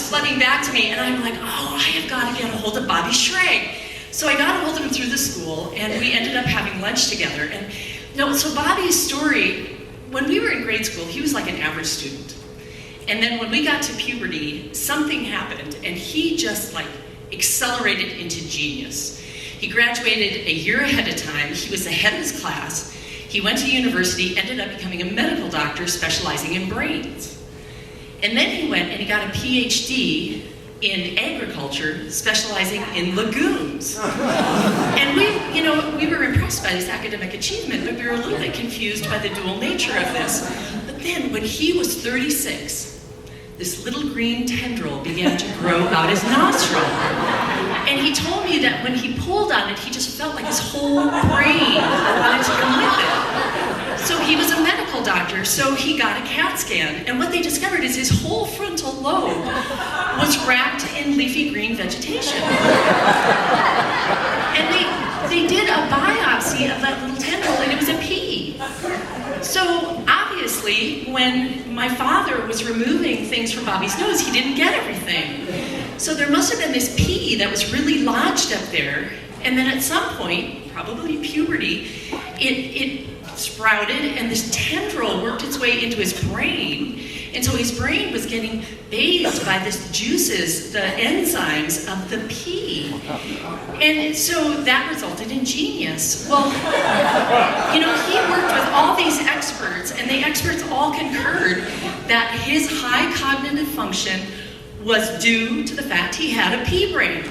is flooding back to me, and I'm like, oh, I have got to get a hold of Bobby Schrag. So I got a hold of him through the school, and we ended up having lunch together. And so Bobby's story, when we were in grade school, he was like an average student. And then when we got to puberty, something happened, and he just like accelerated into genius. He graduated a year ahead of time. He was the head of his class. He went to university, ended up becoming a medical doctor specializing in brains. And then he went and he got a PhD in agriculture, specializing in legumes. And we were impressed by this academic achievement, but we were a little bit confused by the dual nature of this. But then when he was 36, this little green tendril began to grow out his nostril. And he told me that when he pulled on it, he just felt like his whole brain wanted to come with it. So he was a medical doctor, so he got a CAT scan. And what they discovered is his whole frontal lobe was wrapped in leafy green vegetation. And they did a biopsy of that little tendril, and it was a pea. So obviously, when my father was removing things from Bobby's nose, he didn't get everything. So there must have been this pea that was really lodged up there, and then at some point, probably puberty, it sprouted, and this tendril worked its way into his brain. And so his brain was getting bathed by this juices, the enzymes of the pea. And so that resulted in genius. Well, he worked with all these experts, and the experts all concurred that his high cognitive function was due to the fact he had a pea brain.